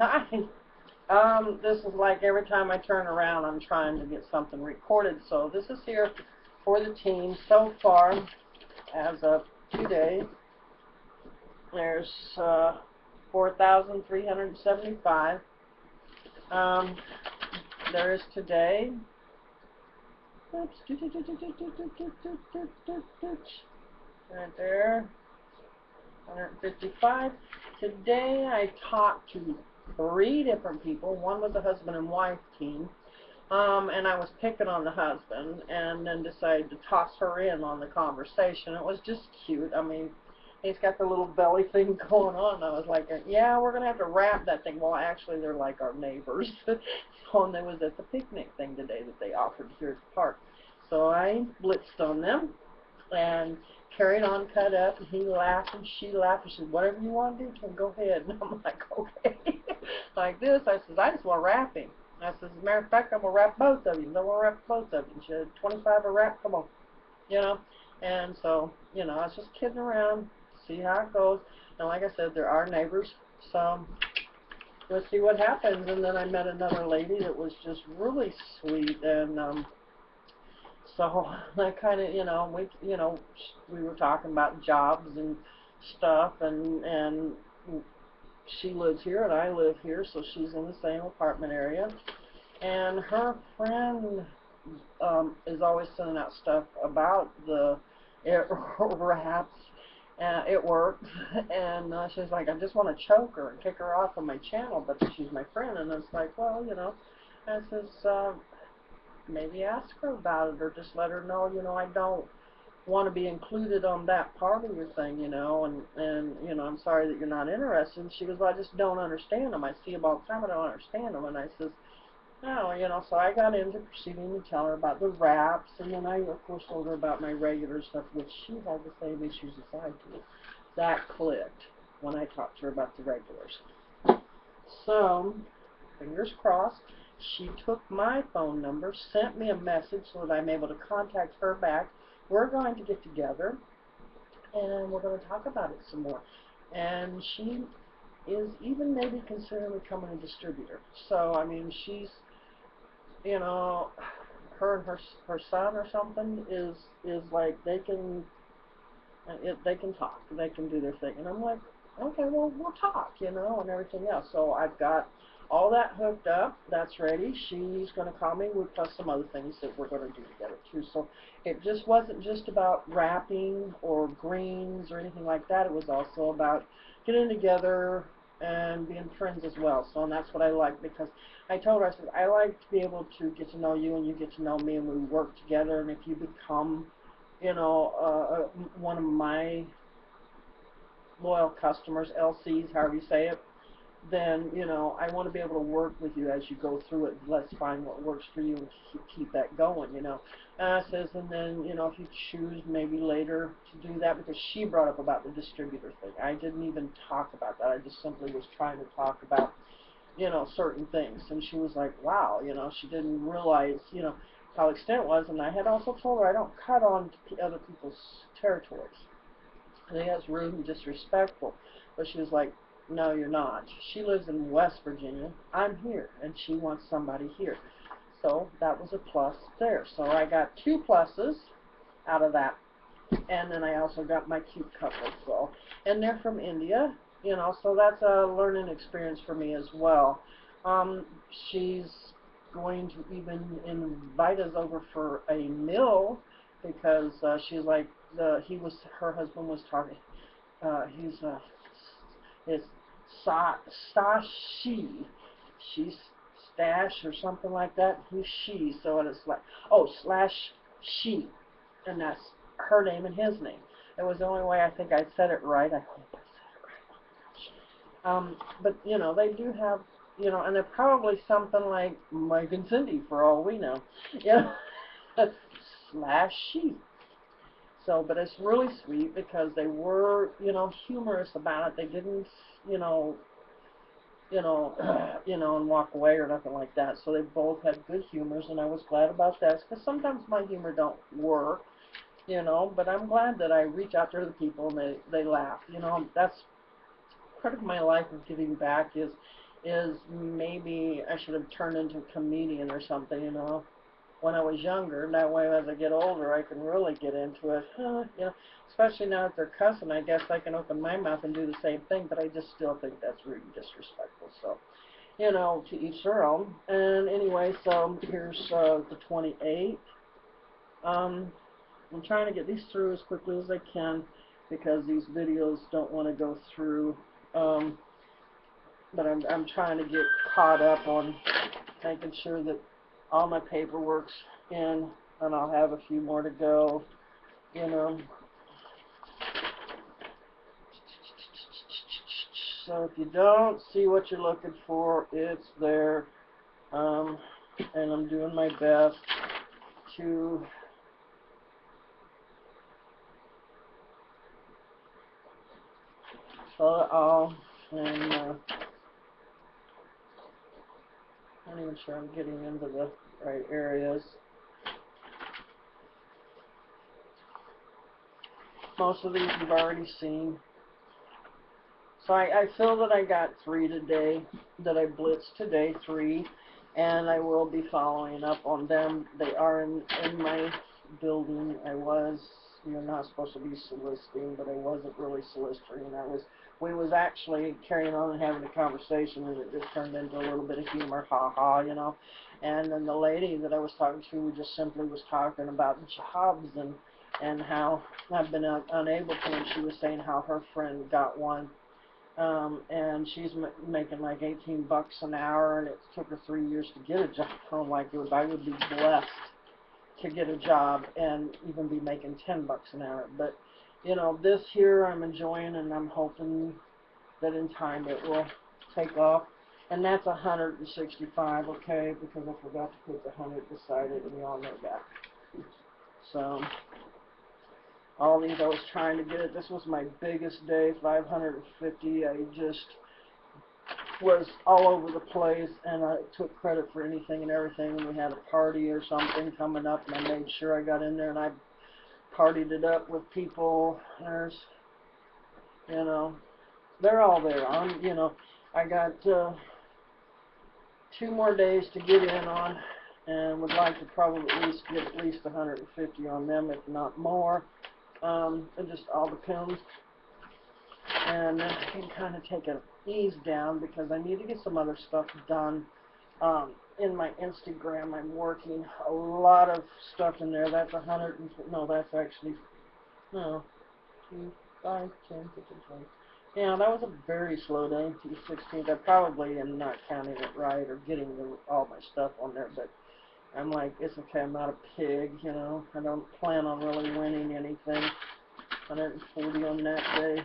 Hi. This is like every time I turn around, I'm trying to get something recorded. So this is here for the team. So far, as of today, there's 4,375. Um, there is today. Oops. Right there. 155. Today I talked to 3 different people. One was a husband and wife team. And I was picking on the husband and then decided to toss her in on the conversation. It was just cute. I mean, he's got the little belly thing going on. I was like, yeah, we're going to have to wrap that thing. Well, actually, they're like our neighbors. So, and they was at the picnic thing today that they offered here at the park. So I blitzed on them and carried on, cut up, and he laughed and she laughed and she said, whatever you want to do to him, go ahead. And I'm like, okay. Like this, I says, I just want to wrap him. I says, as a matter of fact, I'm going to wrap both of you. I want to wrap both of you. She said, 25 a wrap, come on. You know? And so, you know, I was just kidding around, see how it goes. And like I said, there are neighbors, so we'll see what happens. And then I met another lady that was just really sweet, and so I kind of, we were talking about jobs and stuff, and she lives here and I live here, so she's in the same apartment area. And her friend is always sending out stuff about the it wraps. It works, and she's like, I just want to choke her and kick her off of my channel, but she's my friend, and it's like, well, I says, maybe ask her about it, or just let her know, I don't want to be included on that part of your thing, and I'm sorry that you're not interested. And she goes, well, I just don't understand them. I see them all the time, I don't understand them. And I says, no, so I got into proceeding to tell her about the wraps, and then I, of course, told her about my regular stuff, which she had the same issues as I do. That clicked when I talked to her about the regulars. So, fingers crossed, she took my phone number, sent me a message so that I'm able to contact her back. We're going to get together, and we're going to talk about it some more. And she is even maybe considering becoming a distributor. So, I mean, she's, her and her son or something is like they can talk, they can do their thing, and I'm like, okay, well, we'll talk, and everything else. So I've got all that hooked up, that's ready. She's going to call me with plus some other things that we're going to do together too. So it just wasn't just about rapping or greens or anything like that. It was also about getting together and being friends as well. So, and that's what I like, because I told her, I said, I like to be able to get to know you and you get to know me, and we work together, and if you become one of my loyal customers, LCs, however you say it, then, I want to be able to work with you as you go through it. Let's find what works for you and keep that going, And I says, and then, if you choose maybe later to do that, because she brought up about the distributor thing. I didn't even talk about that. I just simply was trying to talk about, certain things. And she was like, wow, she didn't realize, how extent it was. And I had also told her I don't cut on other people's territories. I think that's rude and disrespectful. But she was like, no, you're not. She lives in West Virginia. I'm here, and she wants somebody here. So that was a plus there. So I got 2 pluses out of that. And then I also got my cute couple. So, and they're from India, so that's a learning experience for me as well. She's going to even invite us over for a meal, because she's like, her husband was talking, it's Sashi. She's Stash or something like that. He's she, so it's like, slash she, and that's her name and his name. It was the only way I think I said it right. I hope I said it right. But they do have, and they're probably something like Mike and Cindy for all we know. Slash she. So, but it's really sweet because they were, humorous about it. They didn't, and walk away or nothing like that. So they both had good humors, and I was glad about that, because sometimes my humor don't work, but I'm glad that I reach out to the people and they laugh. That's part of my life of giving back, is is maybe I should have turned into a comedian or something, you know, when I was younger. That way, as I get older, I can really get into it. You know, especially now that they're cussing, I guess I can open my mouth and do the same thing, but I just still think that's really disrespectful. So, you know, to each their own. And anyway, so here's the 28th. I'm trying to get these through as quickly as I can because these videos don't want to go through. But I'm trying to get caught up on making sure that all my paperwork's in, and I'll have a few more to go, you know. So if you don't see what you're looking for, it's there, and I'm doing my best to fill it all, and I'm not even sure I'm getting into the right areas. Most of these you've already seen. So I feel that I got 3 today, that I blitzed today, 3, and I will be following up on them. They are in my building. You're not supposed to be soliciting, but I wasn't really soliciting. We was actually carrying on and having a conversation, and it just turned into a little bit of humor, ha-ha, you know. And then the lady that I was talking to just simply was talking about jobs and how I've been unable to, and she was saying how her friend got one. And she's making like 18 bucks an hour, and it took her 3 years to get a job. I'm like, I would be blessed to get a job and even be making 10 bucks an hour. But, you know, this here I'm enjoying, and I'm hoping that in time it will take off. And that's 165, okay, because I forgot to put the 100 beside it, and you all know that. So all these I was trying to get it. This was my biggest day, 550. I just was all over the place, and I took credit for anything and everything. We had a party or something coming up, and I made sure I got in there, and I partied it up with people. There's, you know, they're all there. You know, I got 2 more days to get in on, and would like to probably at least get at least 150 on them, if not more. It just all depends. And then I can kind of take an ease down because I need to get some other stuff done. In my Instagram, I'm working a lot of stuff in there. That's 100, no, that's actually, no, 2, 5, 10, 15, 20. Yeah, that was a very slow day, the 16th. I probably am not counting it right or getting all my stuff on there, but I'm like, it's okay, I'm not a pig, you know. I don't plan on really winning anything. 140 on that day.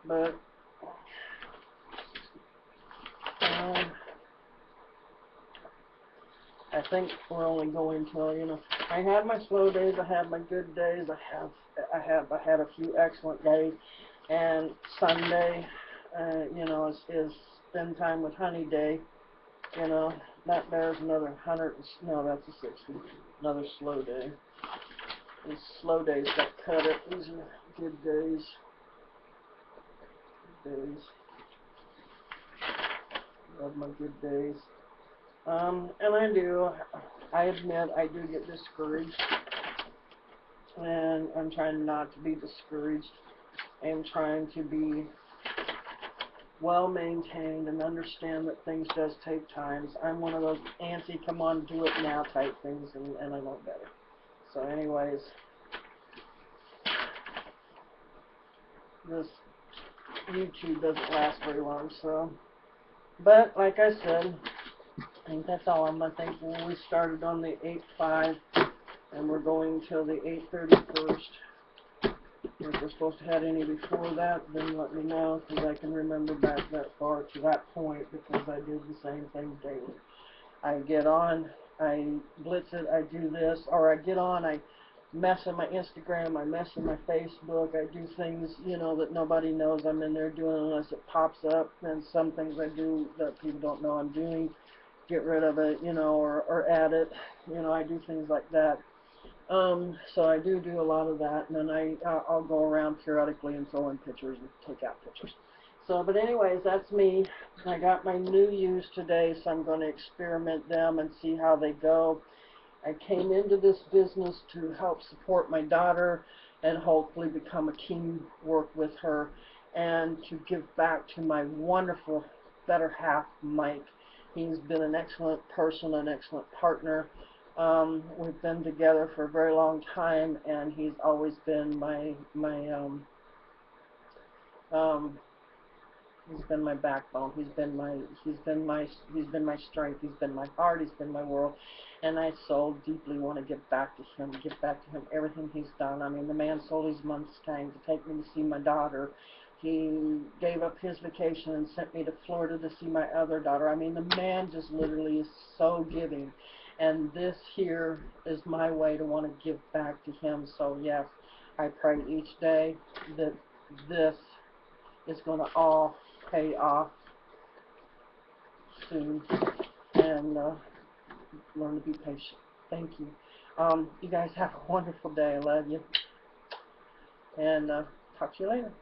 But I think we're only going till, you know, I had my slow days, I had my good days, I had a few excellent days, and Sunday, you know, is spend time with Honey Day, you know. That there's another 100, no, that's a 60, another slow day. These slow days got cut it. These are good days. Love my good days. And I admit I do get discouraged, and I'm trying not to be discouraged. I'm trying to be well maintained and understand that things does take time. I'm one of those antsy, come on, do it now type things, and I know better. So anyways, this YouTube doesn't last very long, so. But like I said, I think that's all. I think we started on the 8/5, and we're going till the 8/31st. If we're supposed to have any before that, then let me know, because I can remember back that far to that point, because I did the same thing daily. I get on, I blitz it, I do this, or I get on, I mess in my Instagram, I mess in my Facebook, I do things, you know, that nobody knows I'm in there doing unless it pops up, and some things I do that people don't know I'm doing, get rid of it, you know, or add it, you know, I do things like that. So I do a lot of that, and then I'll go around periodically and throw in pictures and take out pictures. So, but anyways, that's me. I got my new ewes today, so I'm going to experiment them and see how they go. I came into this business to help support my daughter and hopefully become a teamwork with her and to give back to my wonderful better half, Mike. He's been an excellent person, an excellent partner. We've been together for a very long time, and he's always been um, he's been my backbone. He's been my strength. He's been my heart. He's been my world. And I so deeply want to give back to him. Give back to him everything he's done. I mean, the man sold his Mustang to take me to see my daughter. He gave up his vacation and sent me to Florida to see my other daughter. I mean, the man just literally is so giving. And this here is my way to want to give back to him. So yes, I pray each day that this is going to all pay off soon, and learn to be patient. Thank you. You guys have a wonderful day. I love you, and talk to you later.